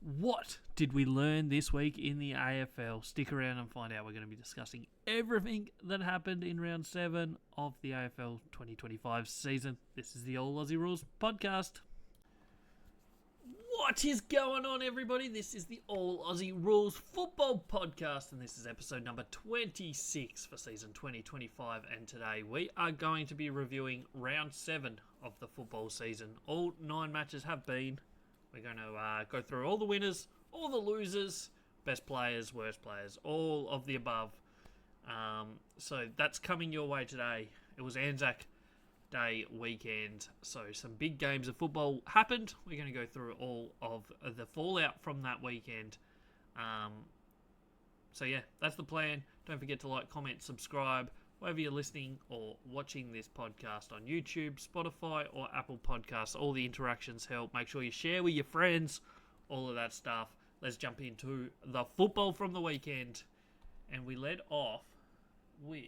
What did we learn this week in the AFL? Stick around and find out. We're going to be discussing everything that happened in round 7 of the AFL 2025 season. This is the All Aussie Rules podcast. What is going on, everybody? This is the All Aussie Rules football podcast, and this is episode number 26 for season 2025. And today we are going to be reviewing round 7 of the football season. All 9 matches have been. We're going to go through all the winners, all the losers, best players, worst players, all of the above. So that's coming your way today. It was Anzac Day weekend, so some big games of football happened. We're going to go through all of the fallout from that weekend. So yeah, that's the plan. Don't forget to like, comment, subscribe, wherever you're listening or watching this podcast on YouTube, Spotify, or Apple Podcasts. All the interactions help. Make sure you share with your friends, all of that stuff. Let's jump into the football from the weekend. And we led off with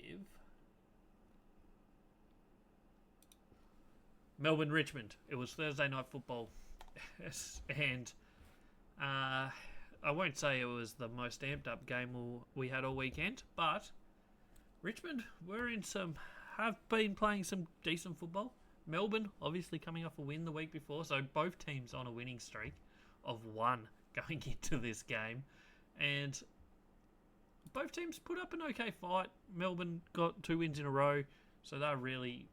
Melbourne, Richmond. It was Thursday night football. And I won't say it was the most amped up game we had all weekend, but Richmond have been playing some decent football. Melbourne, obviously coming off a win the week before, so both teams on a winning streak of 1 going into this game. And both teams put up an okay fight. Melbourne got 2 wins in a row, so they're really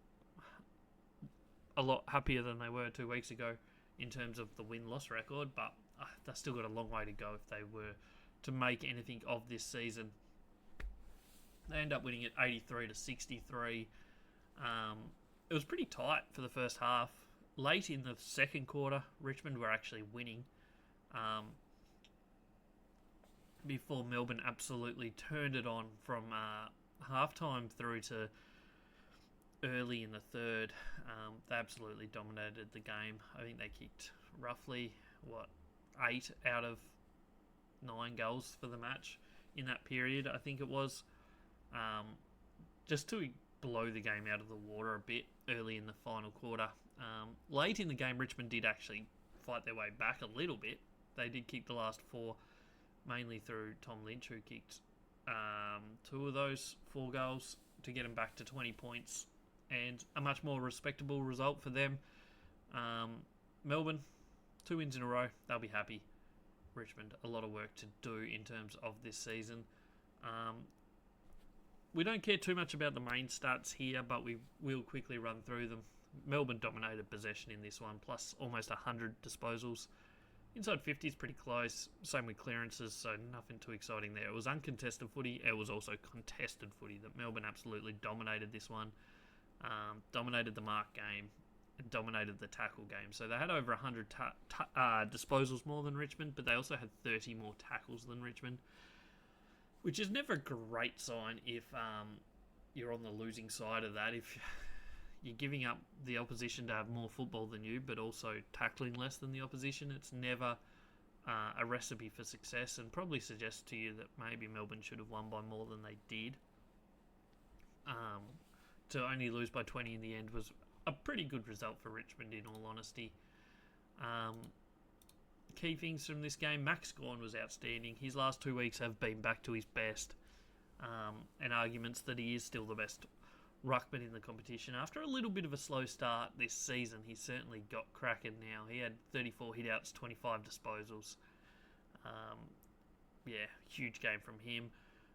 a lot happier than they were 2 weeks ago in terms of the win-loss record, but they've still got a long way to go if they were to make anything of this season. They end up winning it 83-63. It was pretty tight for the first half. Late in the second quarter, Richmond were actually winning before Melbourne absolutely turned it on from halftime through to early in the third. They absolutely dominated the game. I think they kicked roughly, 8 out of 9 goals for the match in that period, I think it was. Just to blow the game out of the water a bit early in the final quarter. Late in the game, Richmond did actually fight their way back a little bit. They did kick the last 4, mainly through Tom Lynch, who kicked 2 of those 4 goals to get them back to 20 points. And a much more respectable result for them. Melbourne, 2 wins in a row. They'll be happy. Richmond, a lot of work to do in terms of this season. We don't care too much about the main stats here, but we will quickly run through them. Melbourne dominated possession in this one, plus almost 100 disposals. Inside 50 is pretty close. Same with clearances, so nothing too exciting there. It was uncontested footy. It was also contested footy. That Melbourne absolutely dominated this one. Dominated the mark game and dominated the tackle game. So they had over 100 disposals more than Richmond, but they also had 30 more tackles than Richmond, which is never a great sign if you're on the losing side of that. If you're giving up the opposition to have more football than you, but also tackling less than the opposition, it's never a recipe for success, and probably suggests to you that maybe Melbourne should have won by more than they did. To only lose by 20 in the end was a pretty good result for Richmond, in all honesty. Key things from this game: Max Gawn was outstanding. His last 2 weeks have been back to his best, and arguments that he is still the best ruckman in the competition. After a little bit of a slow start this season, he's certainly got cracking now. He had 34 hitouts, 25 disposals. Huge game from him.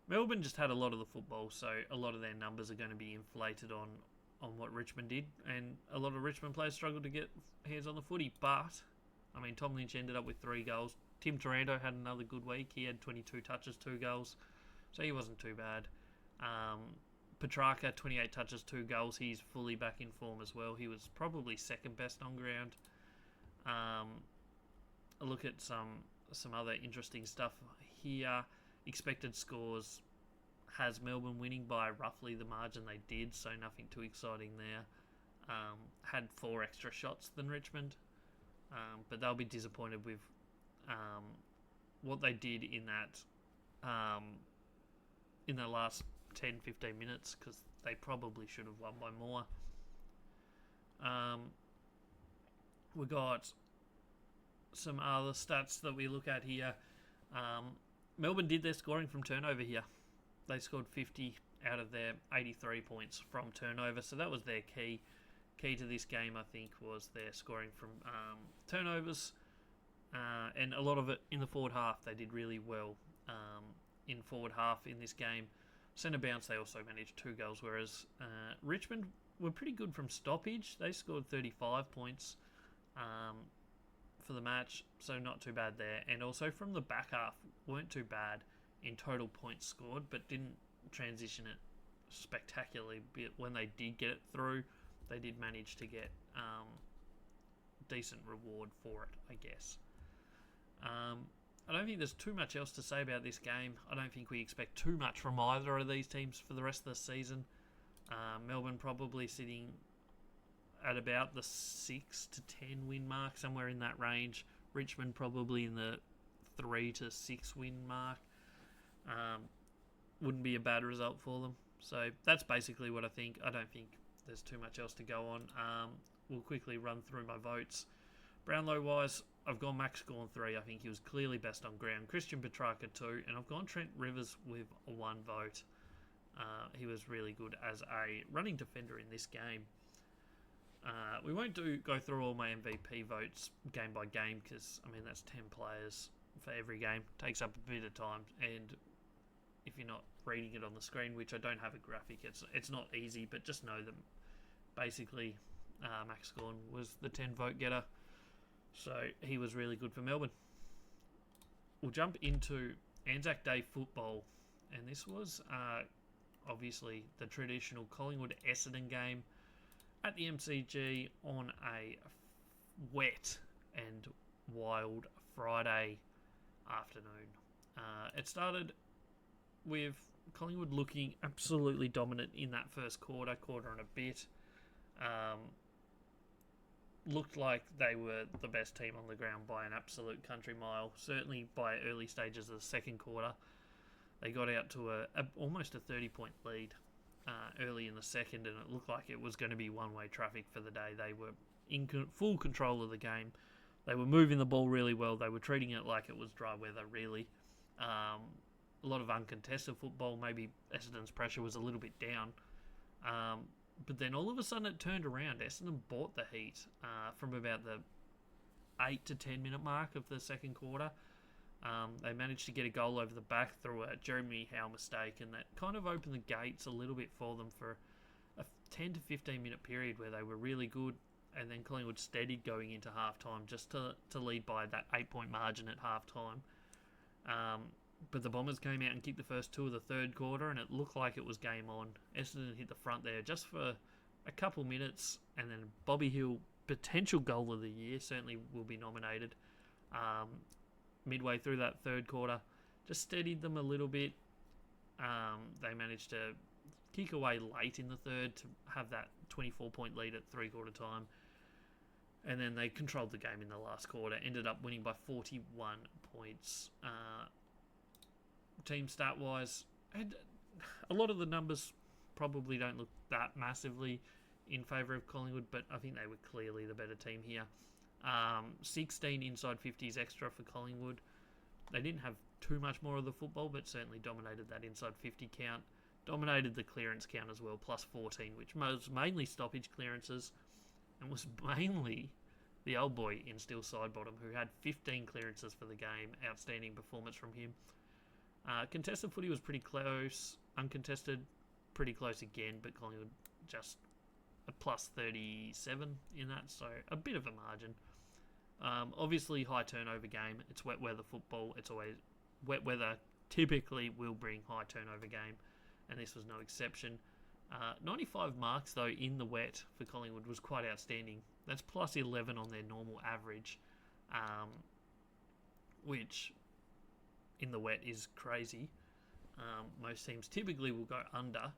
Melbourne just had a lot of the football, so a lot of their numbers are going to be inflated on what Richmond did, and a lot of Richmond players struggled to get hands on the footy. But I mean, Tom Lynch ended up with 3 goals. Tim Taranto had another good week. He had 22 touches, 2 goals, so he wasn't too bad. Petrarca, 28 touches, 2 goals. He's fully back in form as well. He was probably second best on ground. A look at some other interesting stuff here. Expected scores has Melbourne winning by roughly the margin they did, so nothing too exciting there. Had 4 extra shots than Richmond, but they'll be disappointed with what they did in the last 10-15 minutes, because they probably should have won by more. We got some other stats that we look at here. Melbourne did their scoring from turnover here. They scored 50 out of their 83 points from turnover, so that was their key to this game, I think, was their scoring from turnovers, and a lot of it in the forward half. They did really well in forward half in this game. Centre bounce, they also managed 2 goals, whereas Richmond were pretty good from stoppage. They scored 35 points for the match, so not too bad there. And also from the back half, weren't too bad in total points scored, but didn't transition it spectacularly. But when they did get it through, they did manage to get decent reward for it, I guess. I don't think there's too much else to say about this game. I don't think we expect too much from either of these teams for the rest of the season. Melbourne probably sitting at about the 6 to 10 win mark, somewhere in that range. Richmond probably in the 3 to 6 win mark. Wouldn't be a bad result for them. So that's basically what I think. I don't think there's too much else to go on. We'll quickly run through my votes. Brownlow wise, I've gone Max Gawn 3. I think he was clearly best on ground. Christian Petrarca 2, and I've gone Trent Rivers with 1 vote. He was really good as a running defender in this game. We won't go through all my MVP votes game by game, because I mean that's 10 players for every game. Takes up a bit of time, and if you're not reading it on the screen, which I don't have a graphic, it's not easy, but just know that basically Max Gawn was the 10 vote getter, so he was really good for Melbourne. We'll jump into Anzac Day football, and this was obviously the traditional Collingwood Essendon game at the MCG on a wet and wild Friday afternoon. It started with Collingwood looking absolutely dominant in that first quarter and a bit. Looked like they were the best team on the ground by an absolute country mile. Certainly by early stages of the second quarter, they got out to almost a 30-point lead early in the second, and it looked like it was going to be one-way traffic for the day. They were in full control of the game. They were moving the ball really well. They were treating it like it was dry weather, really. A lot of uncontested football. Maybe Essendon's pressure was a little bit down. But then all of a sudden it turned around. Essendon bought the heat from about the 8 to 10 minute mark of the second quarter. They managed to get a goal over the back through a Jeremy Howe mistake, and that kind of opened the gates a little bit for them for a 10 to 15 minute period where they were really good, and then Collingwood steadied going into halftime just to lead by that 8-point margin at halftime. But the Bombers came out and kicked the first 2 of the third quarter, and it looked like it was game on. Essendon hit the front there just for a couple minutes, and then Bobby Hill, potential goal of the year, certainly will be nominated. Midway through that third quarter, just steadied them a little bit. They managed to kick away late in the third to have that 24-point lead at three-quarter time. And then they controlled the game in the last quarter, ended up winning by 41 points. Team stat-wise, a lot of the numbers probably don't look that massively in favour of Collingwood, but I think they were clearly the better team here. 16 inside 50s extra for Collingwood. They didn't have too much more of the football, but certainly dominated that inside 50 count. Dominated the clearance count as well, plus 14, which was mainly stoppage clearances, and was mainly the old boy in Steel Sidebottom, who had 15 clearances for the game. Outstanding performance from him. Contested footy was pretty close. Uncontested, pretty close again, but Collingwood just a plus 37 in that, so a bit of a margin. Obviously, high turnover game. It's wet weather football. It's always wet weather. Typically, will bring high turnover game, and this was no exception. 95 marks though in the wet for Collingwood was quite outstanding. That's plus 11 on their normal average, which in the wet is crazy. Most teams typically will go under.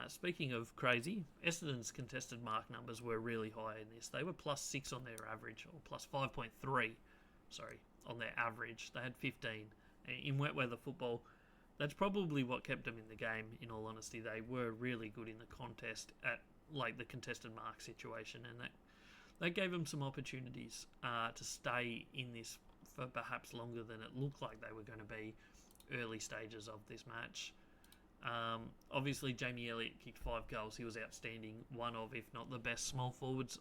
Speaking of crazy, Essendon's contested mark numbers were really high in this. They were plus 6 on their average, or plus 5.3, on their average. They had 15. In wet weather football, that's probably what kept them in the game, in all honesty. They were really good in the contest at, like, the contested mark situation, and That gave them some opportunities to stay in this for perhaps longer than it looked like they were going to be early stages of this match. Obviously, Jamie Elliott kicked 5 goals. He was outstanding. One of, if not the best small forwards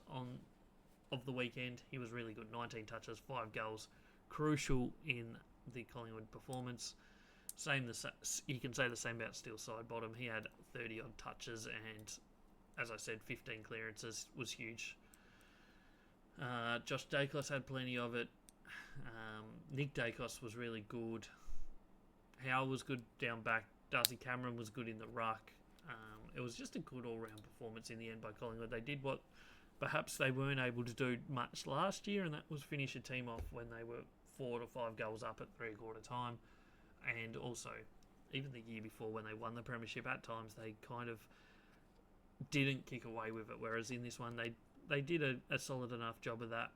of the weekend. He was really good. 19 touches, 5 goals. Crucial in the Collingwood performance. You can say the same about Steele Sidebottom. He had 30 odd touches and, as I said, 15 clearances was huge. Josh Dacos had plenty of it. Nick Dacos was really good. Howe was good down back. Darcy Cameron was good in the ruck. It was just a good all-round performance in the end by Collingwood. They did what perhaps they weren't able to do much last year, and that was finish a team off when they were 4 to 5 goals up at three-quarter time. And also, even the year before when they won the premiership, at times they kind of didn't kick away with it, whereas in this one they did a solid enough job of that.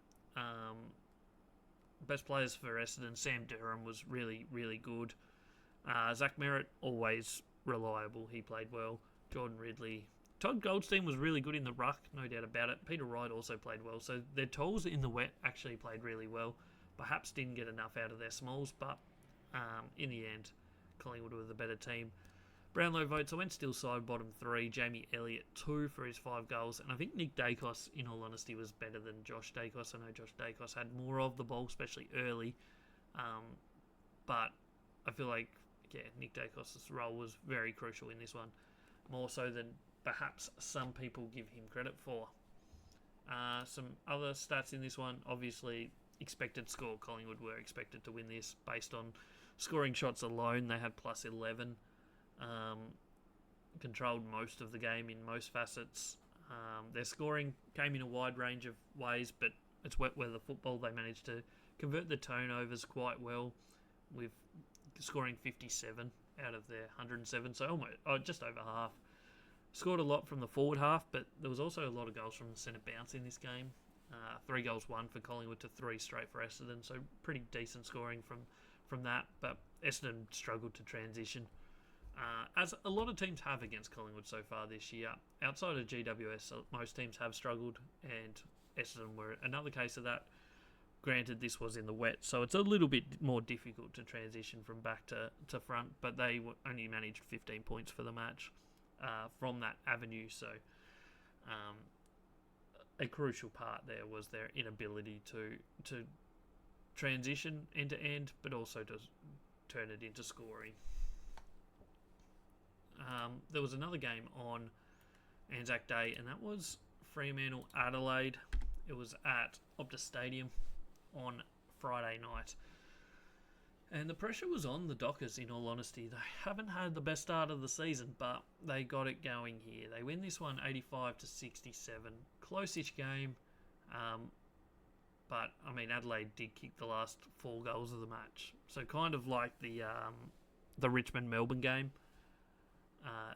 Best players for Essendon, Sam Durham was really, really good. Zach Merritt, always reliable. He played well. Jordan Ridley. Todd Goldstein was really good in the ruck, no doubt about it. Peter Wright also played well. So their tools in the wet actually played really well. Perhaps didn't get enough out of their smalls, but in the end, Collingwood were the better team. Brownlow votes, I went Steele Sidebottom 3, Jamie Elliott 2 for his 5 goals, and I think Nick Dacos, in all honesty, was better than Josh Dacos. I know Josh Dacos had more of the ball, especially early, but I feel like, Nick Dacos' role was very crucial in this one, more so than perhaps some people give him credit for. Some other stats in this one, obviously, expected score. Collingwood were expected to win this based on scoring shots alone. They had plus 11. Controlled most of the game in most facets. Their scoring came in a wide range of ways, but it's wet weather football. They managed to convert the turnovers quite well, with scoring 57 out of their 107, so almost just over half. Scored a lot from the forward half, but there was also a lot of goals from the centre bounce in this game. 3 goals won for Collingwood to 3 straight for Essendon, so pretty decent scoring from that, but Essendon struggled to transition. As a lot of teams have against Collingwood so far this year. Outside of GWS, most teams have struggled, and Essendon were another case of that. Granted, this was in the wet, so it's a little bit more difficult to transition from back to front, but they only managed 15 points for the match from that avenue, so a crucial part there was their inability to transition end to end, but also to turn it into scoring. There was another game on Anzac Day, and that was Fremantle Adelaide. It was at Optus Stadium on Friday night. And the pressure was on the Dockers, in all honesty. They haven't had the best start of the season, but they got it going here. They win this one 85-67. Close-ish game. But, I mean, Adelaide did kick the last 4 goals of the match. So kind of like the Richmond-Melbourne game.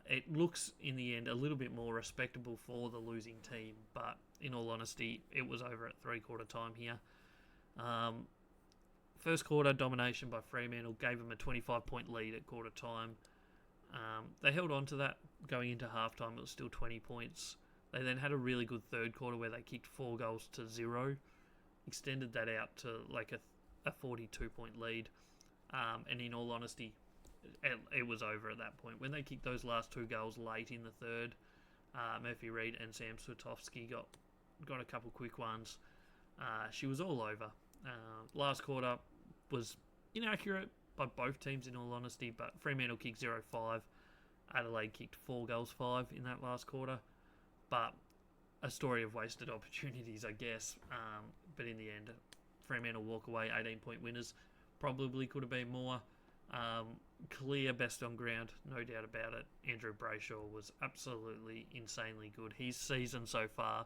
It looks, in the end, a little bit more respectable for the losing team. But, in all honesty, it was over at three-quarter time here. First quarter domination by Fremantle gave them a 25-point lead at quarter time. They held on to that going into halftime. It was still 20 points. They then had a really good third quarter where they kicked 4 goals to 0. Extended that out to like a 42-point lead. And in all honesty, it was over at that point. When they kicked those last 2 goals late in the third, Murphy Reid and Sam Swiatowski got a couple quick ones. She was all over. Last quarter was inaccurate by both teams, in all honesty, but Fremantle kicked 0-5. Adelaide kicked 4 goals 5 in that last quarter. But a story of wasted opportunities, I guess. But in the end, Fremantle walk away 18-point winners. Probably could have been more. Clear best on ground, no doubt about it. Andrew Brayshaw was absolutely insanely good. His season so far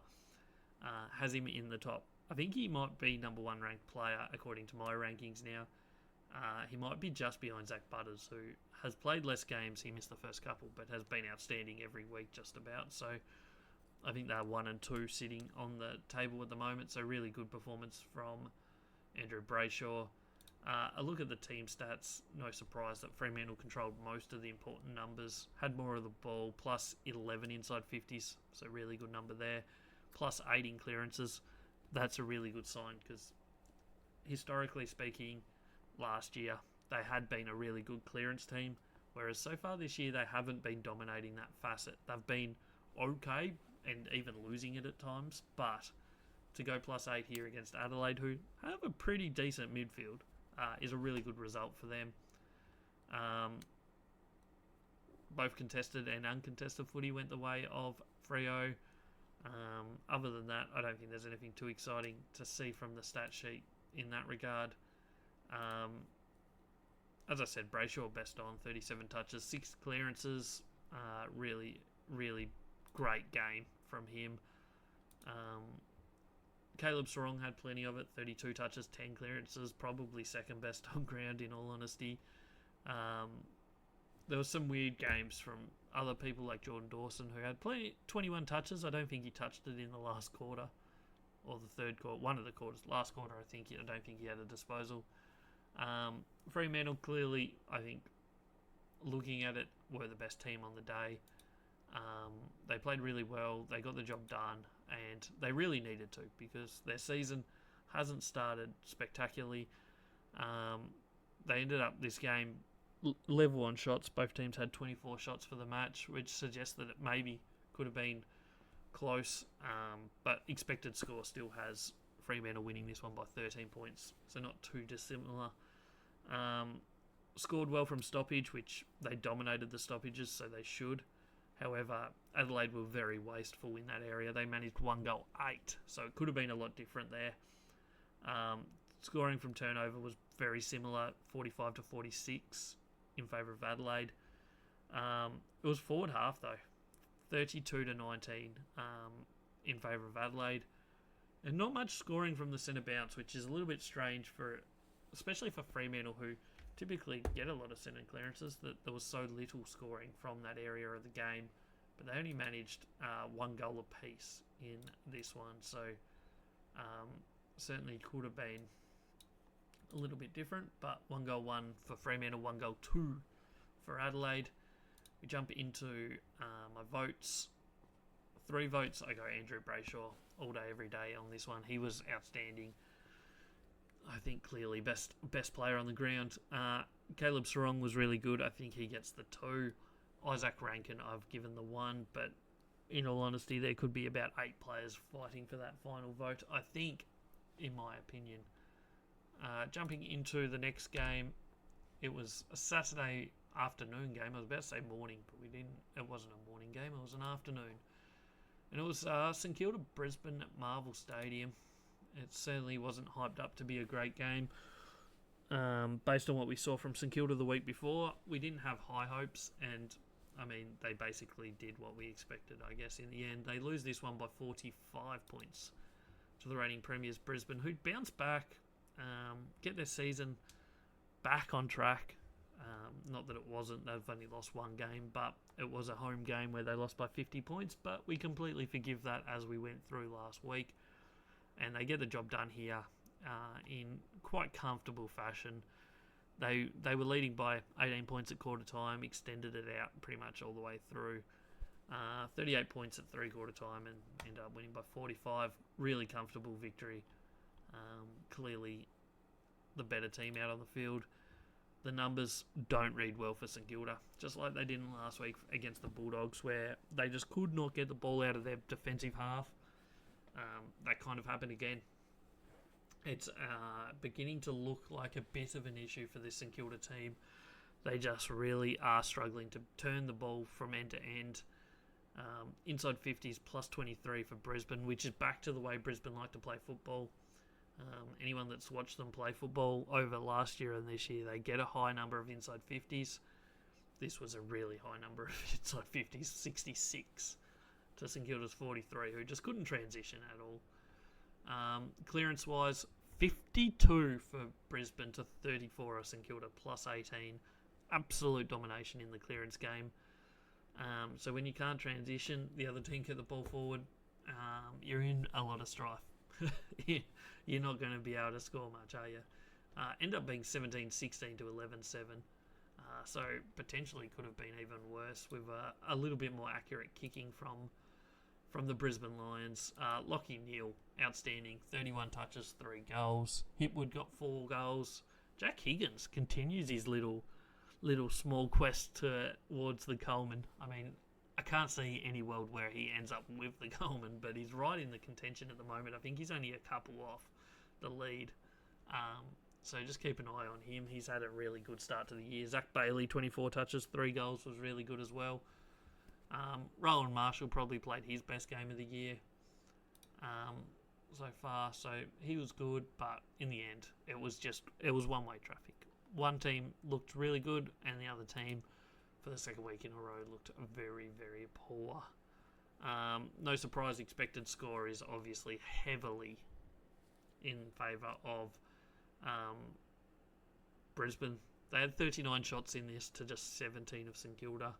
has him in the top. I think he might be number 1 ranked player according to my rankings now. He might be just behind Zach Butters, who has played less games. He missed the first couple, but has been outstanding every week just about. So I think they're 1 and 2 sitting on the table at the moment. So really good performance from Andrew Brayshaw. A look at the team stats, no surprise that Fremantle controlled most of the important numbers, had more of the ball, plus 11 inside 50s, so really good number there, plus 8 in clearances. that's a really good sign because historically speaking, last year they had been a really good clearance team, whereas so far this year they haven't been dominating that facet. They've been okay and even losing it at times, but to go +8 here against Adelaide, who have a pretty decent midfield, is a really good result for them. Both contested and uncontested footy went the way of Freo. Other than that, I don't think there's anything too exciting to see from the stat sheet in that regard. As I said, Brayshaw best on 37 touches, 6 clearances. Really, really great game from him. Caleb Sarong had plenty of it, 32 touches, 10 clearances, probably second best on ground in all honesty. There were some weird games from other people like Jordan Dawson who had 21 touches. I don't think he touched it in the last quarter or the third quarter, one of the quarters. Last quarter, I don't think he had a disposal. Fremantle clearly, I think, looking at it, were the best team on the day. They played really well. They got the job done, and they really needed to because their season hasn't started spectacularly. They ended up this game level on shots. Both teams had 24 shots for the match, which suggests that it maybe could have been close, but expected score still has Fremantle winning this one by 13 points, so not too dissimilar. Scored well from stoppage, which they dominated the stoppages, so they should. However, Adelaide were very wasteful in that area. They managed 1 goal 8, so it could have been a lot different there. Scoring from turnover was very similar, 45 to 46 in favour of Adelaide. It was forward half though, 32 to 19 in favour of Adelaide, and not much scoring from the centre bounce, which is a little bit strange especially for Fremantle, who typically get a lot of centre clearances. That there was so little scoring from that area of the game, but they only managed 1 goal apiece in this one, so certainly could have been a little bit different, but 1 goal 1 for Fremantle, 1 goal 2 for Adelaide. We jump into my votes. 3 votes, I go Andrew Brayshaw all day, every day on this one. He was outstanding. I think clearly best player on the ground. Caleb Sarong was really good. I think he gets the 2. Isaac Rankin, I've given the 1, but in all honesty, there could be about 8 players fighting for that final vote, I think, in my opinion. Jumping into the next game, it was a Saturday afternoon game. I was about to say morning, but it wasn't a morning game, it was an afternoon. And it was St Kilda Brisbane at Marvel Stadium. It certainly wasn't hyped up to be a great game. Based on what we saw from St Kilda the week before, we didn't have high hopes, and I mean, they basically did what we expected, I guess, in the end. They lose this one by 45 points to the reigning premiers Brisbane, who'd bounce back, get their season back on track. Not that it wasn't, they've only lost 1 game, but it was a home game where they lost by 50 points, but we completely forgive that as we went through last week. And they get the job done here in quite comfortable fashion. They were leading by 18 points at quarter time, extended it out pretty much all the way through. 38 points at 3/4 time and ended up winning by 45. Really comfortable victory. Clearly the better team out on the field. The numbers don't read well for St Kilda, just like they didn't last week against the Bulldogs, where they just could not get the ball out of their defensive half. That kind of happened again. It's beginning to look like a bit of an issue for this St Kilda team. They just really are struggling to turn the ball from end to end. Inside 50s plus 23 for Brisbane, which is back to the way Brisbane like to play football. Anyone that's watched them play football over last year and this year, they get a high number of inside 50s. This was a really high number of inside 50s, 66 to St Kilda's 43, who just couldn't transition at all. Clearance-wise, 52 for Brisbane to 34 of St Kilda, plus 18. Absolute domination in the clearance game. So when you can't transition, the other team get the ball forward, you're in a lot of strife. You're not going to be able to score much, are you? End up being 17-16 to 11-7. So potentially could have been even worse with a little bit more accurate kicking from the Brisbane Lions. Lachie Neale, outstanding. 31 touches, 3 goals. Hipwood got 4 goals. Jack Higgins continues his little small quest towards the Coleman. I mean, I can't see any world where he ends up with the Coleman, but he's right in the contention at the moment. I think he's only a couple off the lead. So just keep an eye on him. He's had a really good start to the year. Zach Bailey, 24 touches, 3 goals, was really good as well. Rowan Marshall probably played his best game of the year so far. So he was good, but in the end, it was one-way traffic. One team looked really good, and the other team, for the second week in a row, looked very, very poor. No surprise, expected score is obviously heavily in favour of Brisbane. They had 39 shots in this to just 17 of St Kilda,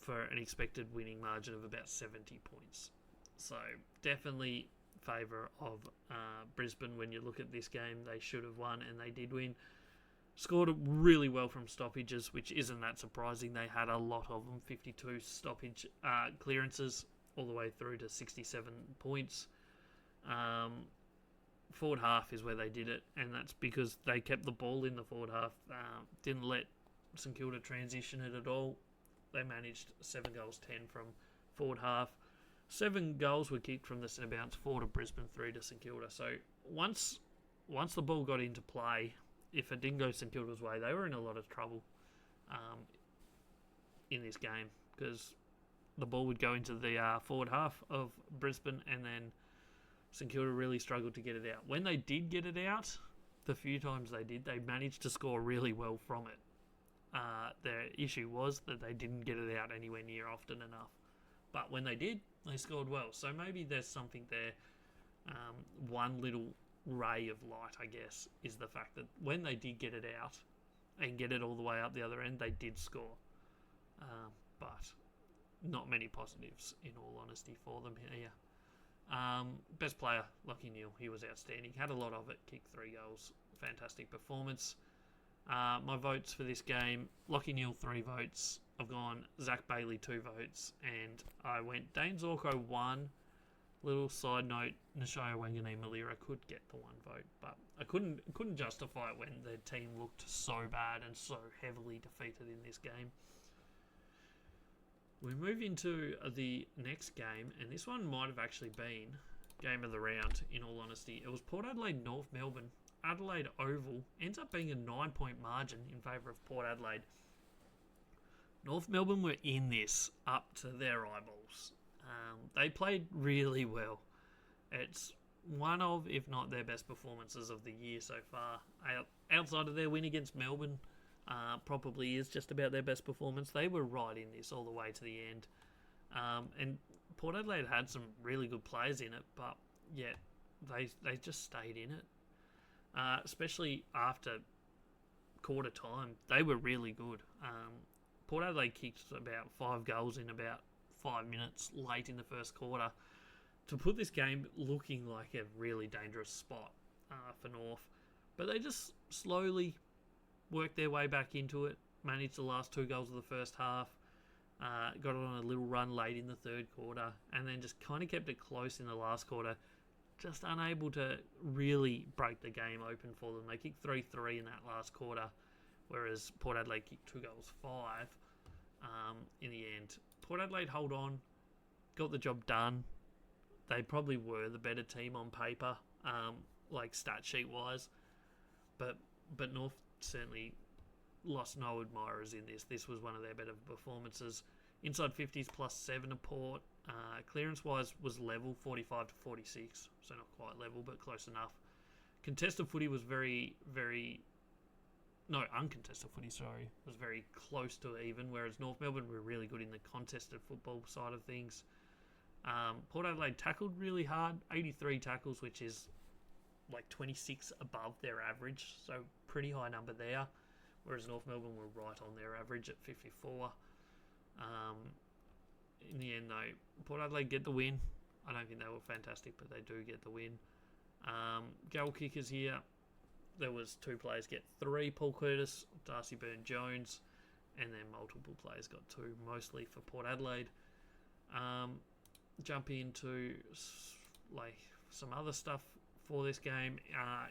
for an expected winning margin of about 70 points. So definitely favour of Brisbane. When you look at this game, they should have won, and they did win. Scored really well from stoppages, which isn't that surprising. They had a lot of them, 52 stoppage clearances, all the way through to 67 points. Forward half is where they did it, and that's because they kept the ball in the forward half, didn't let St Kilda transition it at all. They managed 7 goals, 10 from forward half. 7 goals were kicked from the centre bounce, 4 to Brisbane, 3 to St Kilda. So once the ball got into play, if it didn't go St Kilda's way, they were in a lot of trouble in this game, because the ball would go into the forward half of Brisbane, and then St Kilda really struggled to get it out. When they did get it out, the few times they did, they managed to score really well from it. Their issue was that they didn't get it out anywhere near often enough. But when they did, they scored well. So maybe there's something there. One little ray of light, I guess, is the fact that when they did get it out and get it all the way up the other end, they did score. But not many positives, in all honesty, for them here. Best player, Lachie Neale. He was outstanding. Had a lot of it. Kicked 3 goals. Fantastic performance. My votes for this game, Lachie Neale 3 votes. I've gone Zach Bailey 2 votes, and I went Dane Zorko 1. Little side note, Nashaya Wanganeen-Malira could get the 1 vote, but I couldn't justify it when their team looked so bad and so heavily defeated in this game. We move into the next game, and this one might have actually been game of the round, in all honesty. It was Port Adelaide North Melbourne. Adelaide Oval ends up being a 9-point margin in favour of Port Adelaide. North Melbourne were in this up to their eyeballs. They played really well. It's one of, if not their best performances of the year so far. Outside of their win against Melbourne, probably is just about their best performance. They were right in this all the way to the end. And Port Adelaide had some really good players in it, but yet they just stayed in it. Especially after quarter time, they were really good. Port Adelaide kicked about 5 goals in about 5 minutes late in the first quarter to put this game looking like a really dangerous spot for North. But they just slowly worked their way back into it, managed the last 2 goals of the first half, got on a little run late in the third quarter, and then just kind of kept it close in the last quarter, just unable to really break the game open for them. They kicked 3-3 in that last quarter, whereas Port Adelaide kicked 2 goals 5 in the end. Port Adelaide hold on, got the job done. They probably were the better team on paper, like stat sheet wise, but North certainly lost no admirers in this. This was one of their better performances. Inside 50s plus 7 to Port. Clearance wise was level, 45 to 46, so not quite level but close enough. Contested footy was uncontested footy, was very close to even, whereas North Melbourne were really good in the contested football side of things. Port Adelaide tackled really hard, 83 tackles, which is like 26 above their average, so pretty high number there, whereas North Melbourne were right on their average at 54. In the end, though, Port Adelaide get the win. I don't think they were fantastic, but they do get the win. Goal kickers here. There was 2 players get 3. Paul Curtis, Darcy Byrne-Jones, and then multiple players got 2, mostly for Port Adelaide. Jump into some other stuff for this game.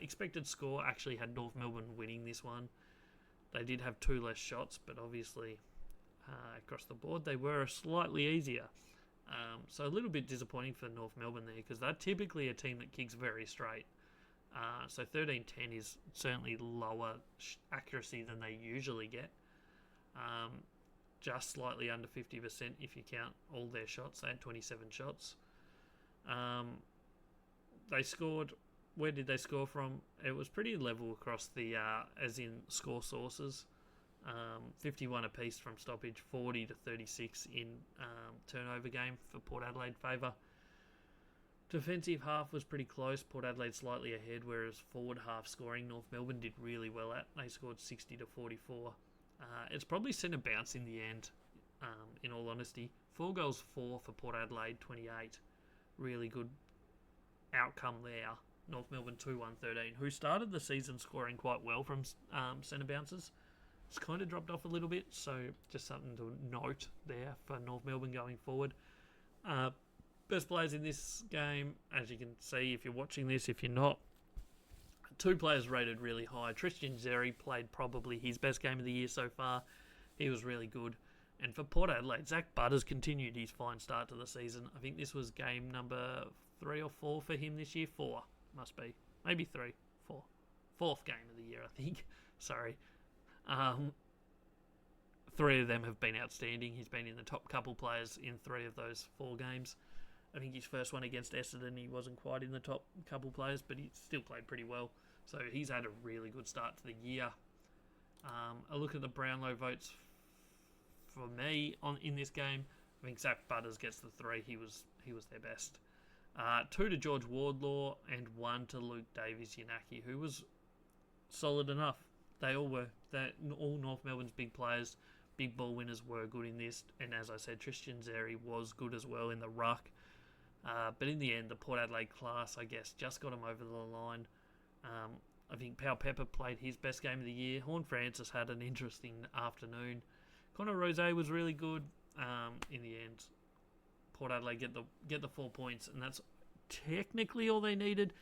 Expected score actually had North Melbourne winning this one. They did have 2 less shots, but obviously across the board they were slightly easier. So a little bit disappointing for North Melbourne there, because they're typically a team that kicks very straight. So 13-10 is certainly lower accuracy than they usually get. Just slightly under 50% if you count all their shots. They had 27 shots. They scored. Where did they score from? It was pretty level across the, as in score sources. 51 apiece from stoppage, 40 to 36 in turnover game for Port Adelaide favour. Defensive half was pretty close. Port Adelaide slightly ahead, whereas forward half scoring North Melbourne did really well at. They scored 60 to 44. It's probably centre bounce in the end, in all honesty. 4 goals for Port Adelaide, 28. Really good outcome there. North Melbourne 2-1-13, who started the season scoring quite well from centre bounces. It's kind of dropped off a little bit, so just something to note there for North Melbourne going forward. Best players in this game, as you can see if you're watching this, if you're not, 2 players rated really high. Tristan Xerri played probably his best game of the year so far. He was really good. And for Port Adelaide, Zach Butters continued his fine start to the season. I think this was game number 3 or 4 for him this year. 4, must be. Maybe 3, 4. 4th game of the year, I think. Sorry. 3 of them have been outstanding. He's been in the top couple players in 3 of those 4 games. I think his first one against Essendon, he wasn't quite in the top couple players, but he still played pretty well. So he's had a really good start to the year. A look at the Brownlow votes for me in this game. I think Zach Butters gets the 3. He was their best. 2 to George Wardlaw and 1 to Luke Davies-Yanaki, who was solid enough. They all were. All North Melbourne's big players, big ball winners were good in this. And as I said, Tristan Xerri was good as well in the ruck. But in the end, the Port Adelaide class, I guess, just got him over the line. I think Powell Pepper played his best game of the year. Horn Francis had an interesting afternoon. Connor Rose was really good. In the end, Port Adelaide get the 4 points, and that's technically all they needed.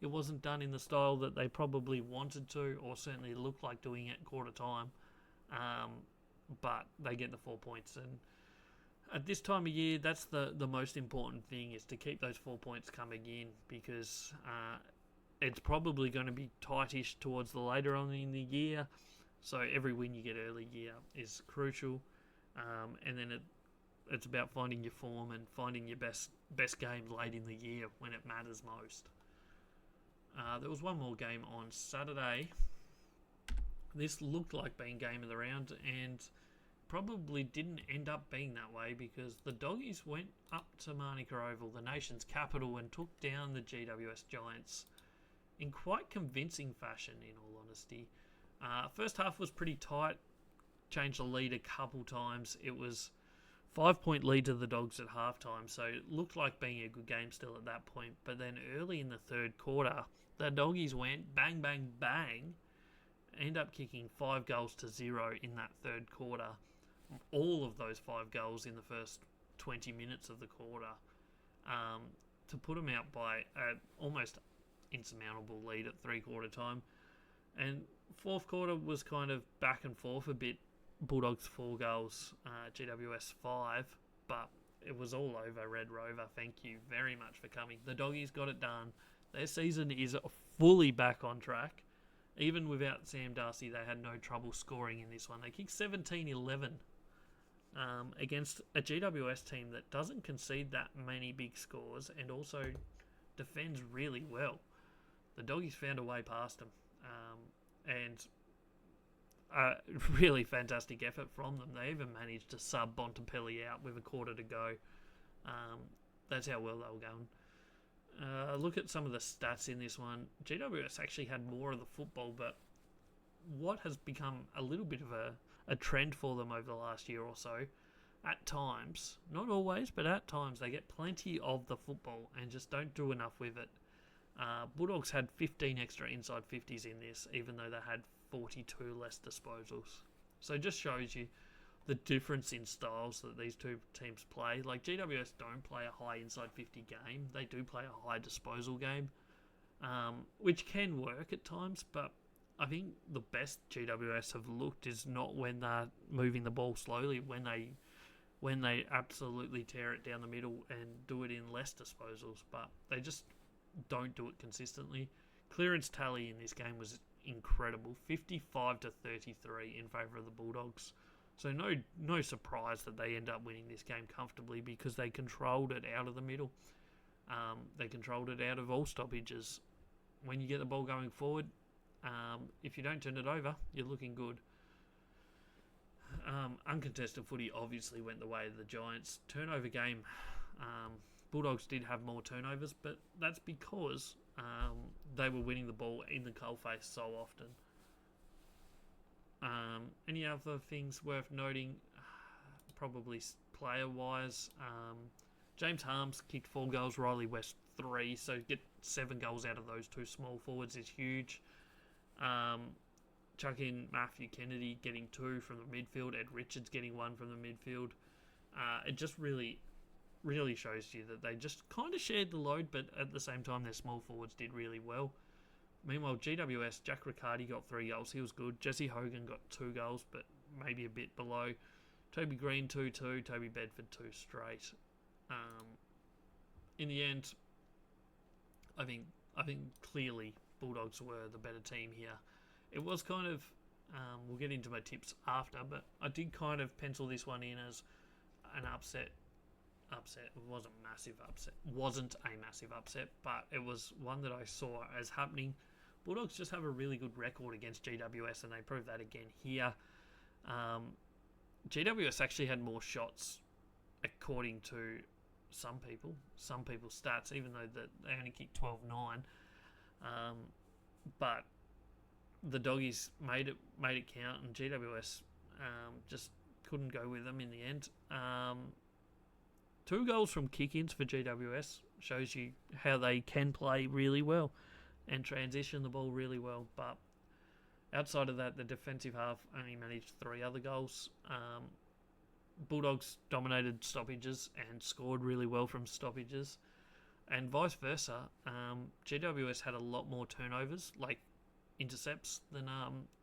It wasn't done in the style that they probably wanted to, or certainly looked like doing it quarter time. But they get the 4 points, and at this time of year, that's the most important thing, is to keep those 4 points coming in, because it's probably going to be tightish towards the later on in the year. So every win you get early year is crucial, and then it's about finding your form and finding your best games late in the year when it matters most. There was one more game on Saturday. This looked like being game of the round, and probably didn't end up being that way, because the Doggies went up to Manuka Oval, the nation's capital, and took down the GWS Giants in quite convincing fashion, in all honesty. First half was pretty tight, changed the lead a couple times. It was 5-point lead to the Dogs at halftime, so it looked like being a good game still at that point. But then early in the third quarter, the Doggies went bang, bang, bang, end up kicking 5 goals to 0 in that third quarter. All of those 5 goals in the first 20 minutes of the quarter, to put them out by an almost insurmountable lead at 3-quarter time. And fourth quarter was kind of back and forth a bit. Bulldogs 4 goals, GWS 5, but it was all over Red Rover. Thank you very much for coming. The Doggies got it done. Their season is fully back on track. Even without Sam Darcy, they had no trouble scoring in this one. They kicked 17-11 against a GWS team that doesn't concede that many big scores and also defends really well. The Doggies found a way past them, and a really fantastic effort from them. They even managed to sub Bontempelli out with a quarter to go. That's how well they were going. Look at some of the stats in this one. GWS actually had more of the football, but what has become a little bit of a trend for them over the last year or so, at times, not always, but at times, they get plenty of the football and just don't do enough with it. Bulldogs had 15 extra inside 50s in this, even though they had 42 less disposals. So it just shows you the difference in styles that these two teams play. Like, GWS don't play a high inside 50 game. They do play a high disposal game, which can work at times, but I think the best GWS have looked is not when they're moving the ball slowly, when they absolutely tear it down the middle and do it in less disposals, but they just don't do it consistently. Clearance tally in this game was incredible, 55 to 33 in favour of the Bulldogs. So no surprise that they end up winning this game comfortably, because they controlled it out of the middle. They controlled it out of all stoppages. When you get the ball going forward, if you don't turn it over, you're looking good. Uncontested footy obviously went the way of the Giants. Turnover game, Bulldogs did have more turnovers, but that's because they were winning the ball in the coalface so often. Any other things worth noting? Probably player-wise, James Harms kicked 4 goals, Riley West 3, so get 7 goals out of those two small forwards is huge. Chuck in Matthew Kennedy getting 2 from the midfield, Ed Richards getting 1 from the midfield. It just really shows you that they just kind of shared the load, but at the same time their small forwards did really well. Meanwhile, GWS, Jack Riccardi got 3 goals. He was good. Jesse Hogan got 2 goals, but maybe a bit below. Toby Green 2-2. Toby Bedford 2 straight. In the end, I think clearly Bulldogs were the better team here. It was kind of, we'll get into my tips after, but I did kind of pencil this one in as an upset. It wasn't a massive upset, but it was one that I saw as happening. Bulldogs just have a really good record against GWS, and they proved that again here. GWS actually had more shots, according to some people's stats, even though they only kicked 12-9. But the Doggies made it count, and GWS just couldn't go with them in the end. 2 goals from kick-ins for GWS shows you how they can play really well and transition the ball really well. But outside of that, the defensive half only managed 3 other goals. Bulldogs dominated stoppages and scored really well from stoppages, and vice versa. GWS had a lot more turnovers, like intercepts, than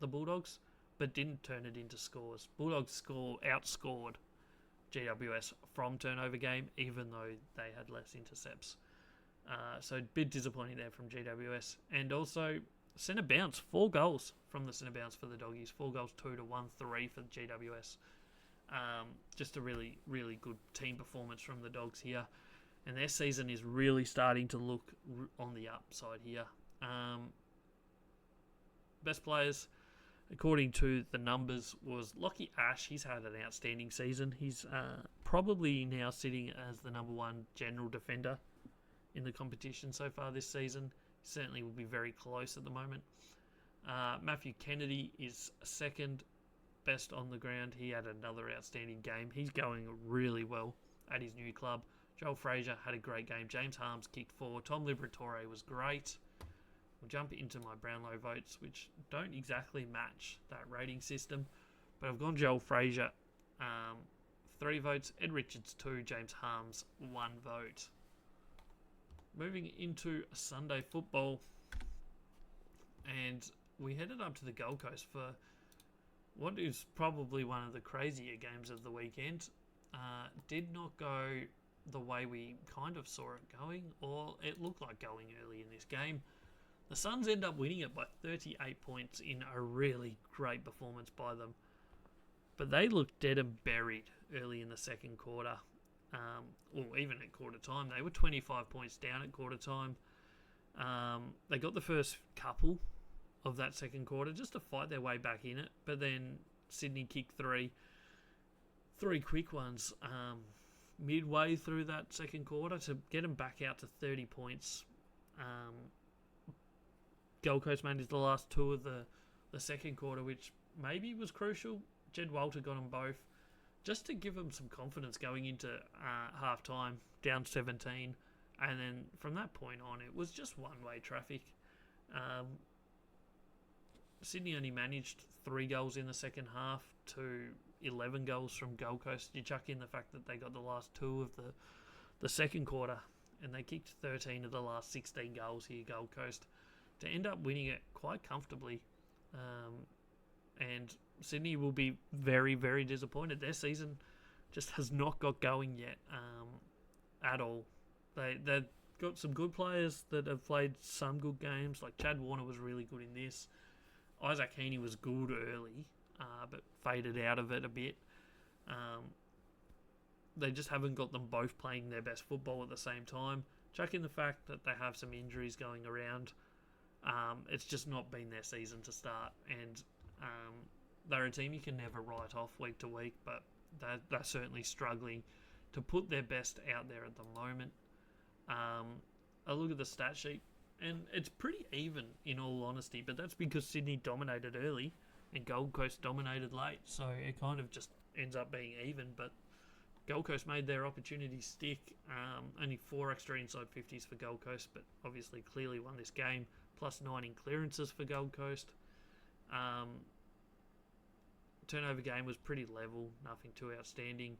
the Bulldogs, but didn't turn it into scores. Bulldogs outscored GWS from turnover game, even though they had less intercepts. So a bit disappointing there from GWS. And also centre bounce, 4 goals from the centre bounce for the Doggies. 4 goals, 2 to 1, 3 for the GWS. Just a really, really good team performance from the Dogs here. And their season is really starting to look on the upside here. Best players, according to the numbers, was Lockie Ash. He's had an outstanding season. He's probably now sitting as the number 1 general defender in the competition so far this season. He certainly will be very close at the moment. Matthew Kennedy is second best on the ground. He had another outstanding game. He's going really well at his new club. Joel Frazier had a great game. James Harms kicked 4. Tom Liberatore was great. We'll jump into my Brownlow votes, which don't exactly match that rating system, but I've gone Joel Frazier 3 votes, Ed Richards 2, James Harms 1 vote. Moving into Sunday football, and we headed up to the Gold Coast for what is probably one of the crazier games of the weekend. Did not go the way we kind of saw it going, or it looked like going early in this game. The Suns end up winning it by 38 points in a really great performance by them. But they looked dead and buried early in the second quarter. Or even at quarter time. They were 25 points down at quarter time. They got the first couple of that second quarter just to fight their way back in it. But then Sydney kicked 3 quick ones midway through that second quarter to get them back out to 30 points. Gold Coast managed the last 2 of the second quarter, which maybe was crucial. Jed Walter got them both, just to give them some confidence going into half-time, down 17. And then from that point on, it was just one-way traffic. Sydney only managed 3 goals in the second half to 11 goals from Gold Coast. You chuck in the fact that they got the last 2 of the second quarter, and they kicked 13 of the last 16 goals here, Gold Coast, to end up winning it quite comfortably. And Sydney will be very, very disappointed. Their season just has not got going yet at all. They've got some good players that have played some good games. Like Chad Warner was really good in this. Isaac Heaney was good early, but faded out of it a bit. They just haven't got them both playing their best football at the same time. Chuck in the fact that they have some injuries going around. It's just not been their season to start, and they're a team you can never write off week to week, but they're certainly struggling to put their best out there at the moment. I look at the stat sheet, and it's pretty even in all honesty, but that's because Sydney dominated early and Gold Coast dominated late, so it kind of just ends up being even. But Gold Coast made their opportunity stick. Only 4 extra inside 50s for Gold Coast, but obviously clearly won this game. Plus 9 in clearances for Gold Coast. Turnover game was pretty level, nothing too outstanding.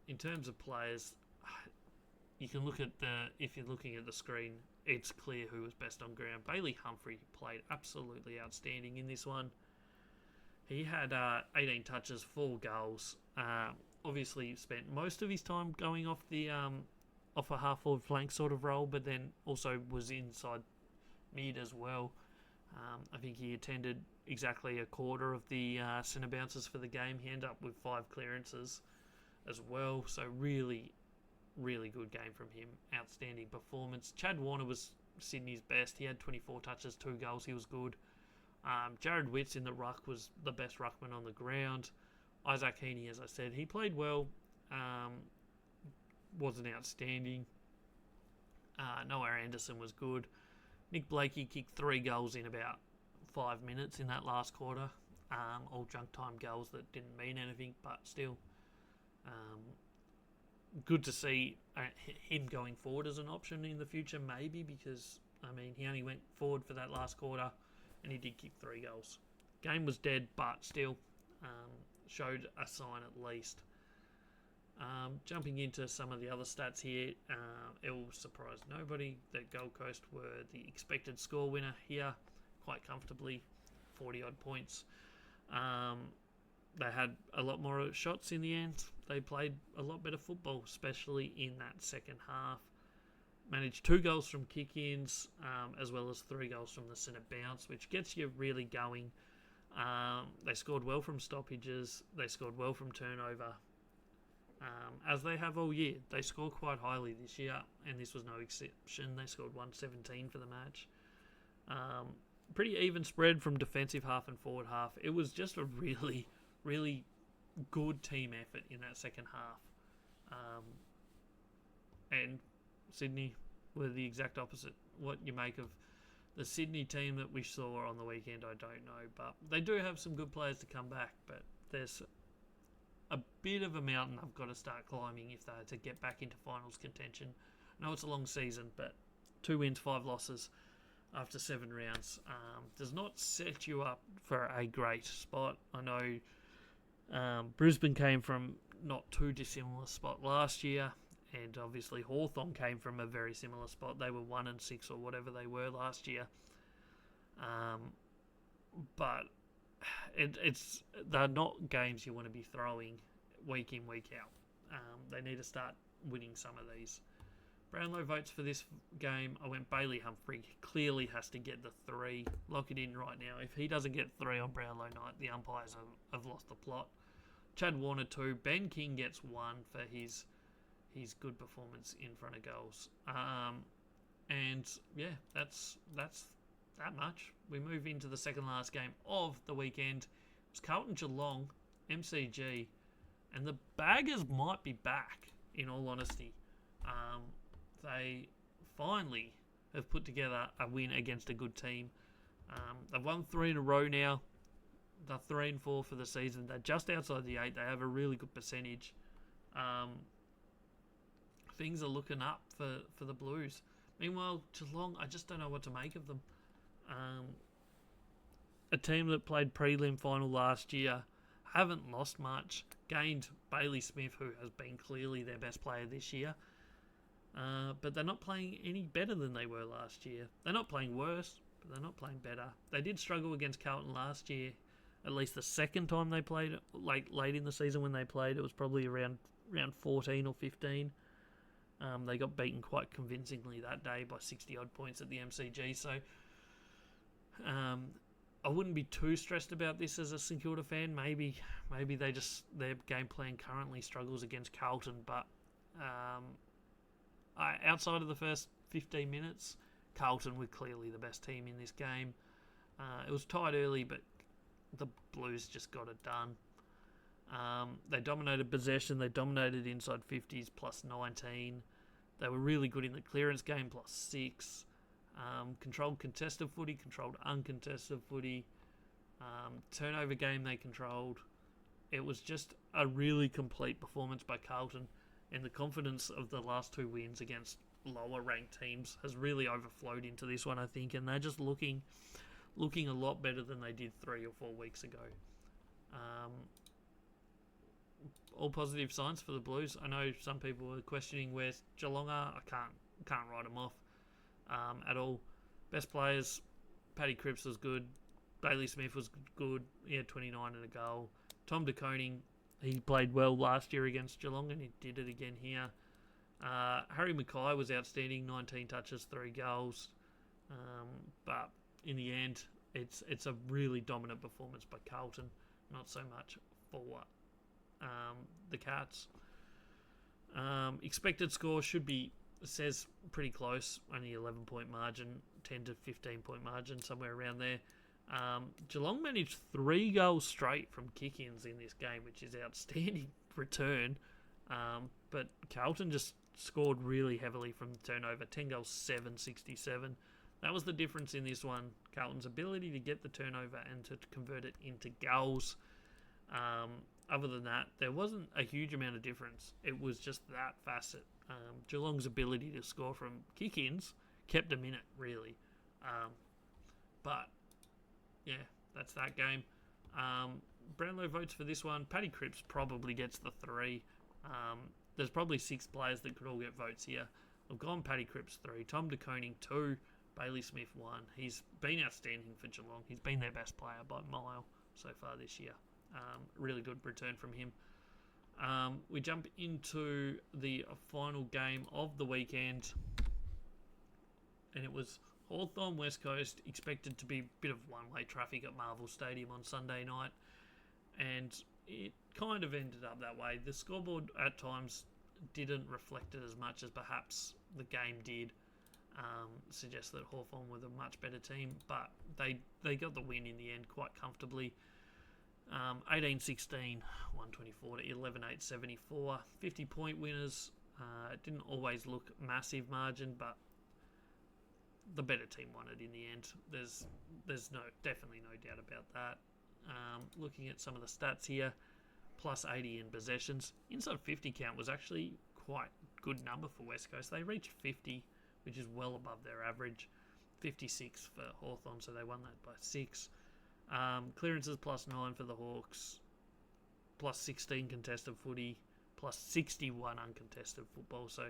In terms of players, you can look at if you're looking at the screen, it's clear who was best on ground. Bailey Humphrey played absolutely outstanding in this one. He had 18 touches, 4 goals. Obviously spent most of his time going off off a half-forward flank sort of role, but then also was inside mid as well. I think he attended exactly a quarter of the centre bounces for the game. He ended up with 5 clearances as well. So really, really good game from him. Outstanding performance. Chad Warner was Sydney's best. He had 24 touches, 2 goals. He was good. Jared Witts in the ruck was the best ruckman on the ground. Isaac Heaney, as I said, he played well. Wasn't outstanding. Noah Anderson was good. Nick Blakey kicked 3 goals in about 5 minutes in that last quarter. All junk time goals that didn't mean anything, but still good to see him going forward as an option in the future, maybe, because, I mean, he only went forward for that last quarter and he did kick 3 goals. Game was dead, but still showed a sign at least. Jumping into some of the other stats here, it will surprise nobody that Gold Coast were the expected score winner here, quite comfortably, 40-odd points. They had a lot more shots in the end. They played a lot better football, especially in that second half. Managed 2 goals from kick-ins, as well as 3 goals from the centre bounce, which gets you really going. They scored well from stoppages. They scored well from turnover. As they have all year. They score quite highly this year, and this was no exception. They scored 117 for the match. Pretty even spread from defensive half and forward half. It was just a really, really good team effort in that second half. And Sydney were the exact opposite. What you make of the Sydney team that we saw on the weekend, I don't know. But they do have some good players to come back, but there's a bit of a mountain I've got to start climbing if they're to get back into finals contention. I know it's a long season, but 2 wins, 5 losses after 7 rounds does not set you up for a great spot. I know Brisbane came from not too dissimilar spot last year, and obviously Hawthorn came from a very similar spot. They were 1-6 or whatever they were last year. But they're not games you want to be throwing week in, week out. They need to start winning some of these. Brownlow votes for this game. I went Bailey Humphrey. Clearly has to get the 3. Lock it in right now. If he doesn't get 3 on Brownlow night, the umpires have lost the plot. Chad Warner 2. Ben King gets 1 for his good performance in front of goals. And yeah, that's that much. We move into the second last game of the weekend. It was Carlton Geelong, MCG, and the Baggers might be back, in all honesty. They finally have put together a win against a good team. They've won 3 in a row now. They're 3-4 for the season. They're just outside the 8. They have a really good percentage. Things are looking up for the Blues. Meanwhile, Geelong, I just don't know what to make of them. A team that played prelim final last year haven't lost much. Gained Bailey Smith, who has been clearly their best player this year. But they're not playing any better than they were last year. They're not playing worse, but they're not playing better. They did struggle against Carlton last year. At least the second time they played, like late in the season when they played, it was probably around 14 or 15. They got beaten quite convincingly that day by 60-odd points at the MCG. So I wouldn't be too stressed about this as a St Kilda fan. Maybe their game plan currently struggles against Carlton, but outside of the first 15 minutes, Carlton were clearly the best team in this game. It was tight early, but the Blues just got it done. They dominated possession. They dominated inside 50s, plus 19. They were really good in the clearance game, plus 6. Controlled contested footy, controlled uncontested footy. Turnover game they controlled. It was just a really complete performance by Carlton, and the confidence of the last 2 wins against lower ranked teams has really overflowed into this one, I think, and they're just looking a lot better than they did 3 or 4 weeks ago. All positive signs for the Blues. I know some people were questioning where Geelong are. I can't write them off at all. Best players, Paddy Cripps was good. Bailey Smith was good. He had 29 and a goal. Tom De Koning, he played well last year against Geelong, and he did it again here. Harry Mackay was outstanding, 19 touches, 3 goals. But in the end, it's a really dominant performance by Carlton, not so much for the Cats. Expected score says pretty close, only 11-point margin, 10 to 15-point margin, somewhere around there. Geelong managed 3 goals straight from kick-ins in this game, which is outstanding return. But Carlton just scored really heavily from the turnover, 10 goals, 767. That was the difference in this one. Carlton's ability to get the turnover and to convert it into goals. Other than that, there wasn't a huge amount of difference. It was just that facet. Geelong's ability to score from kick-ins kept them in it, really. But, yeah, that's that game. Brownlow votes for this one. Paddy Cripps probably gets the 3. There's probably 6 players that could all get votes here. I've gone Paddy Cripps 3, Tom De Koning 2, Bailey Smith 1. He's been outstanding for Geelong. He's been their best player by a mile so far this year. Really good return from him. We jump into the final game of the weekend, and it was Hawthorn West Coast, expected to be a bit of one-way traffic at Marvel Stadium on Sunday night, and it kind of ended up that way. The scoreboard at times didn't reflect it as much as perhaps the game did. Suggests that Hawthorn were the much better team, but they got the win in the end quite comfortably. 18-16, 124 to 11-8, 74. 50-point winners. It didn't always look massive margin, but the better team won it in the end. There's definitely no doubt about that. Looking at some of the stats here, plus 80 in possessions. Inside 50 count was actually quite a good number for West Coast. They reached 50, which is well above their average. 56 for Hawthorn, so they won that by 6. Clearances plus 9 for the Hawks, plus 16 contested footy, plus 61 uncontested football. So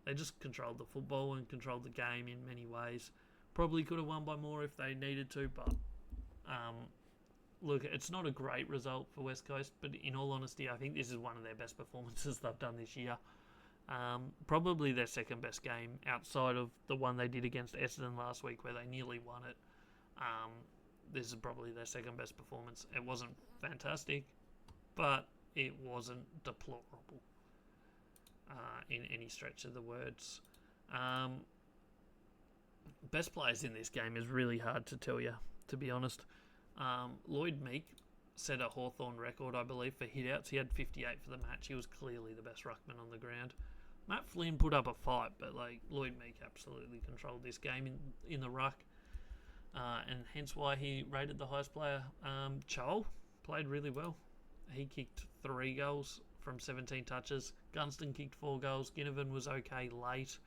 they just controlled the football and controlled the game in many ways. Probably could have won by more if they needed to, but look, it's not a great result for West Coast, but in all honesty, I think this is one of their best performances they've done this year. Probably their second best game outside of the one they did against Essendon last week where they nearly won it. This is probably their second best performance. It wasn't fantastic, but it wasn't deplorable in any stretch of the words. Best players in this game is really hard to tell you, to be honest. Lloyd Meek set a Hawthorn record, I believe, for hitouts. He had 58 for the match. He was clearly the best ruckman on the ground. Matt Flynn put up a fight, but Lloyd Meek absolutely controlled this game in the ruck. And hence why he rated the highest player. Chol played really well. He kicked 3 goals from 17 touches. Gunston kicked 4 goals. Ginnivan was okay late.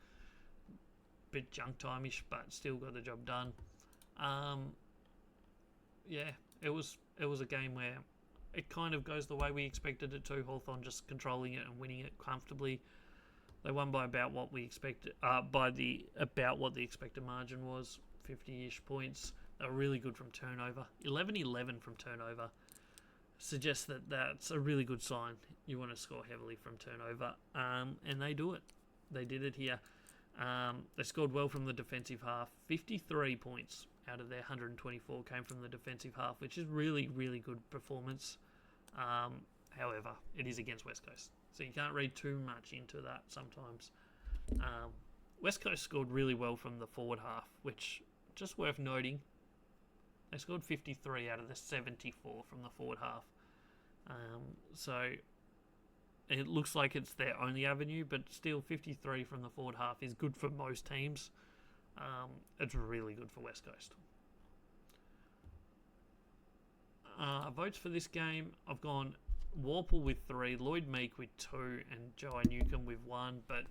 Bit junk time-ish, but still got the job done. Yeah, it was a game where it kind of goes the way we expected it to. Hawthorn just controlling it and winning it comfortably. They won by about what we expected, about what the expected margin was, 50-ish points. They were really good from turnover. 11-11 from turnover suggests that that's a really good sign. You want to score heavily from turnover, and they do it. They did it here. They scored well from the defensive half. 53 points out of their 124 came from the defensive half, which is really, really good performance. However, it is against West Coast, so you can't read too much into that sometimes. West Coast scored really well from the forward half, which, just worth noting, they scored 53 out of the 74 from the forward half. So it looks like it's their only avenue, but still 53 from the forward half is good for most teams. It's really good for West Coast. Votes for this game, I've gone Warple with 3, Lloyd Meek with 2, and Joe Newcomb with 1, but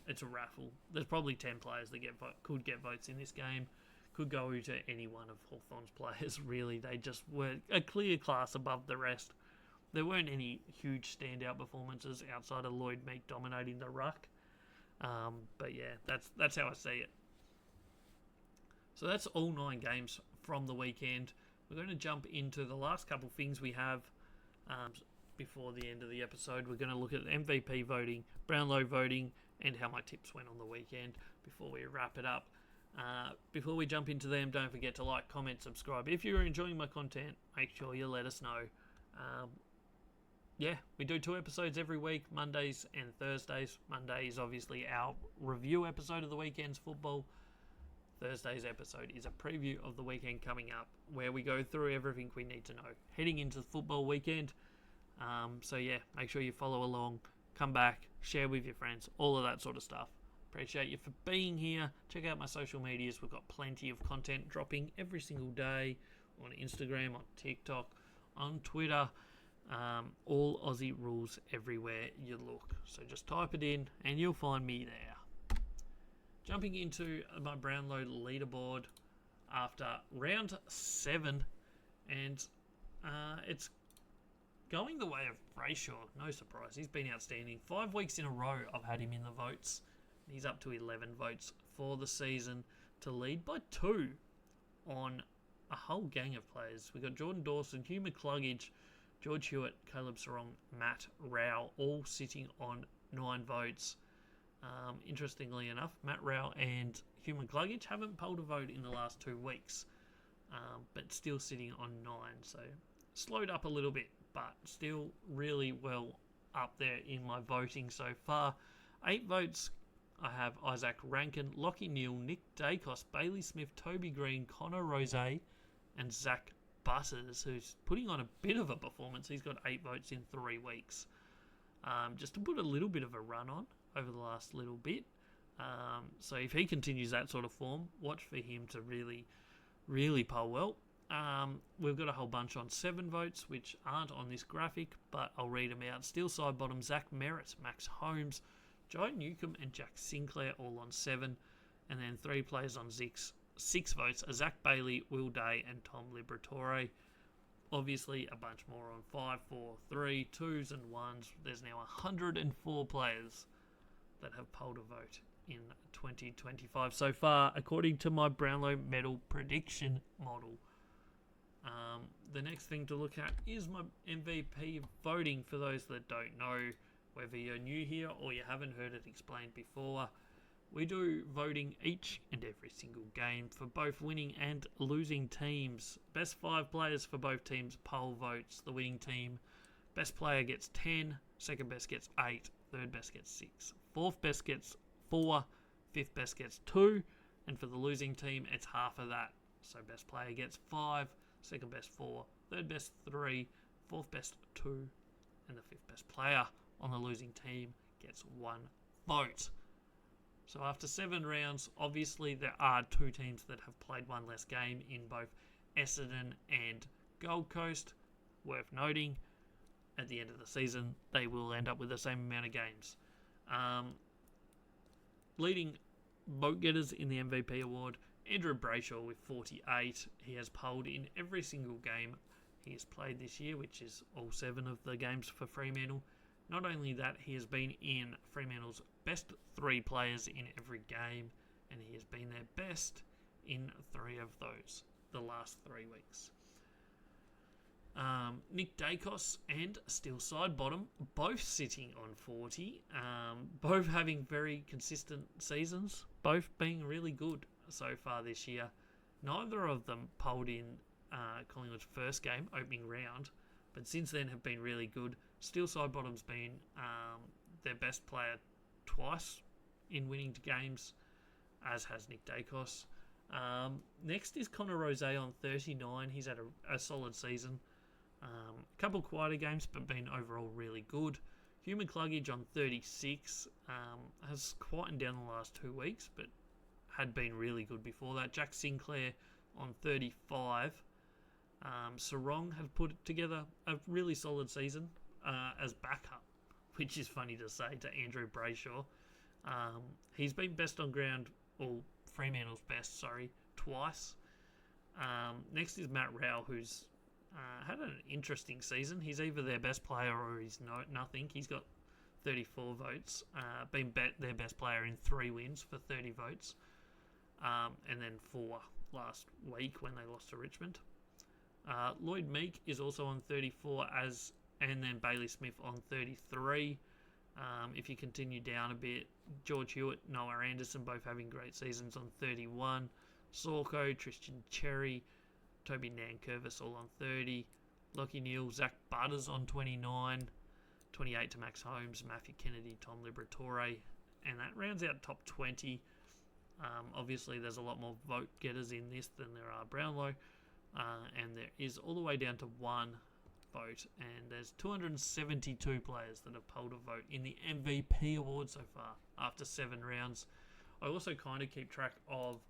it's a raffle. There's probably 10 players that could get votes in this game. Could go to any one of Hawthorn's players, really. They just were a clear class above the rest. There weren't any huge standout performances outside of Lloyd Meek dominating the ruck. But yeah, that's how I see it. So that's all 9 games from the weekend. We're going to jump into the last couple things we have before the end of the episode. We're going to look at MVP voting, Brownlow voting, and how my tips went on the weekend before we wrap it up. Before we jump into them, don't forget to like, comment, subscribe. If you're enjoying my content, make sure you let us know. We do 2 episodes every week, Mondays and Thursdays. Monday is obviously our review episode of the weekend's football. Thursday's episode is a preview of the weekend coming up, where we go through everything we need to know heading into the football weekend. Make sure you follow along, come back, share with your friends, all of that sort of stuff. Appreciate you for being here. Check out my social medias. We've got plenty of content dropping every single day on Instagram, on TikTok, on Twitter. All Aussie rules everywhere you look. So just type it in and you'll find me there. Jumping into my Brownlow leaderboard after round 7, and it's going the way of Brayshaw. No surprise. He's been outstanding. 5 weeks in a row I've had him in the votes. He's up to 11 votes for the season to lead by 2 on a whole gang of players. We've got Jordan Dawson, Hugh McCluggage, George Hewitt, Caleb Sarong, Matt Rowell, all sitting on 9 votes. Interestingly enough, Matt Rowell and Hugh McCluggage haven't polled a vote in the last 2 weeks, but still sitting on 9. So slowed up a little bit, but still really well up there in my voting so far. 8 votes. I have Isaac Rankin, Lockie Neal, Nick Dacos, Bailey Smith, Toby Green, Connor Rose, and Zach Butters, who's putting on a bit of a performance. He's got 8 votes in 3 weeks. Just to put a little bit of a run on over the last little bit. So if he continues that sort of form, watch for him to really, really poll well. We've got a whole bunch on 7 votes, which aren't on this graphic, but I'll read them out. Steel side bottom, Zach Merritt, Max Holmes, Joe Newcomb and Jack Sinclair all on 7. And then 3 players on 6 votes are Zach Bailey, Will Day and Tom Liberatore. Obviously a bunch more on 5, 4, 3, 2s and 1s. There's now 104 players that have polled a vote in 2025 so far, according to my Brownlow medal prediction model. The next thing to look at is my MVP voting. For those that don't know, whether you're new here or you haven't heard it explained before, we do voting each and every single game for both winning and losing teams. Best 5 players for both teams poll votes. The winning team, best player gets 10, second best gets 8, third best gets 6, fourth best gets 4, fifth best gets 2, and for the losing team, it's half of that. So best player gets 5, second best 4, third best 3, fourth best 2, and the fifth best player on the losing team gets 1 vote. So after 7 rounds, obviously there are 2 teams that have played 1 less game in both Essendon and Gold Coast. Worth noting, at the end of the season, they will end up with the same amount of games. Leading vote getters in the MVP award, Andrew Brayshaw with 48. He has polled in every single game he has played this year, which is all 7 of the games for Fremantle. Not only that, he has been in Fremantle's best 3 players in every game, and he has been their best in 3 of those, the last 3 weeks. Nick Dacos and Steel Sidebottom, both sitting on 40, both having very consistent seasons, both being really good so far this year. Neither of them polled in Collingwood's first game, opening round, but since then have been really good. Steel Sidebottom's been their best player twice in winning games, as has Nick Dacos. Next is Connor Rose on 39. He's had a solid season. A couple quieter games, but been overall really good. Human Cluggage on 36 has quietened down the last 2 weeks, but had been really good before that. Jack Sinclair on 35. Sarong have put together a really solid season as backup, which is funny to say, to Andrew Brayshaw. He's been best on ground, or Fremantle's best, twice. Next is Matt Rowell, who's had an interesting season. He's either their best player or he's nothing. He's got 34 votes. Been their best player in 3 wins for 30 votes. And then 4 last week when they lost to Richmond. Lloyd Meek is also on 34, and then Bailey Smith on 33. If you continue down a bit, George Hewitt, Noah Anderson both having great seasons on 31. Sorko, Tristan Cherry, Toby Nankervis all on 30. Lockie Neal, Zach Butters on 29. 28 to Max Holmes, Matthew Kennedy, Tom Liberatore. And that rounds out top 20. Obviously, there's a lot more vote getters in this than there are Brownlow. And there is all the way down to 1 vote. And there's 272 players that have polled a vote in the MVP award so far after 7 rounds. I also kind of keep track of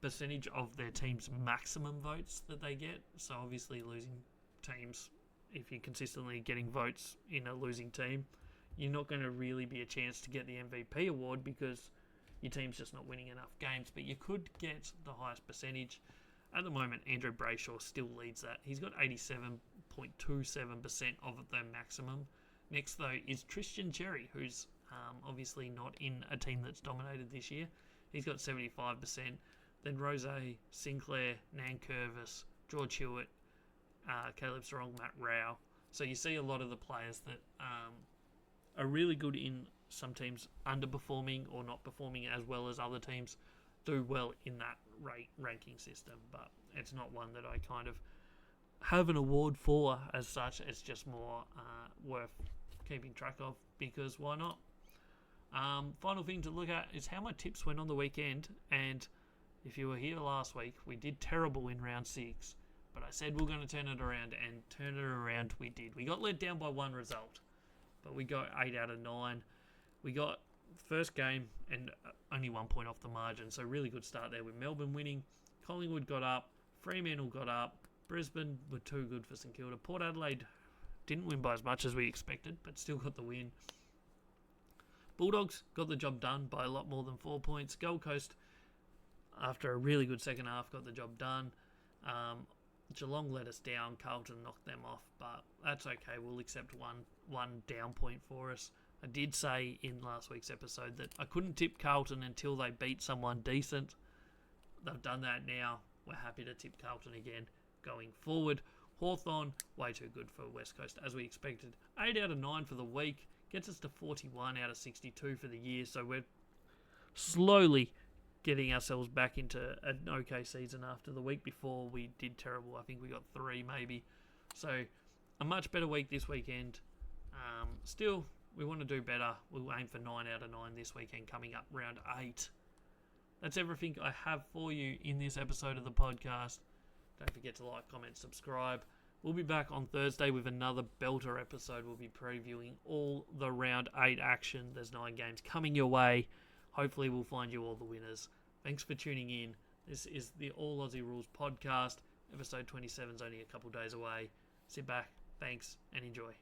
percentage of their team's maximum votes that they get. So obviously losing teams, if you're consistently getting votes in a losing team, you're not going to really be a chance to get the MVP award because your team's just not winning enough games. But you could get the highest percentage. At the moment, Andrew Brayshaw still leads that. He's got 87.27% of the maximum. Next, though, is Tristan Cherry, who's obviously not in a team that's dominated this year. He's got 75%. Then Rose, Sinclair, Nankervis, George Hewitt, Caleb Sarong, Matt Rowell. So you see a lot of the players that are really good in some teams underperforming or not performing as well as other teams do well in that ranking system. But it's not one that I kind of have an award for as such. It's just more worth keeping track of because why not? Final thing to look at is how my tips went on the weekend. And if you were here last week, we did terrible in round 6. But I said we're going to turn it around, and turn it around we did. We got let down by 1 result, but we got 8 out of 9. We got first game and only 1 point off the margin, so really good start there with Melbourne winning. Collingwood got up, Fremantle got up, Brisbane were too good for St Kilda. Port Adelaide didn't win by as much as we expected, but still got the win. Bulldogs got the job done by a lot more than 4 points. Gold Coast, after a really good second half, got the job done. Geelong let us down. Carlton knocked them off, but that's okay. We'll accept one down point for us. I did say in last week's episode that I couldn't tip Carlton until they beat someone decent. They've done that now. We're happy to tip Carlton again going forward. Hawthorn, way too good for West Coast, as we expected. 8 out of 9 for the week. Gets us to 41 out of 62 for the year. So we're slowly getting ourselves back into an okay season after the week before we did terrible. I think we got 3 maybe. So a much better week this weekend. Still, we want to do better. We'll aim for 9 out of 9 this weekend coming up round 8. That's everything I have for you in this episode of the podcast. Don't forget to like, comment, subscribe. We'll be back on Thursday with another belter episode. We'll be previewing all the round 8 action. There's 9 games coming your way. Hopefully we'll find you all the winners. Thanks for tuning in. This is the All Aussie Rules podcast. Episode 27 is only a couple days away. Sit back, thanks, and enjoy.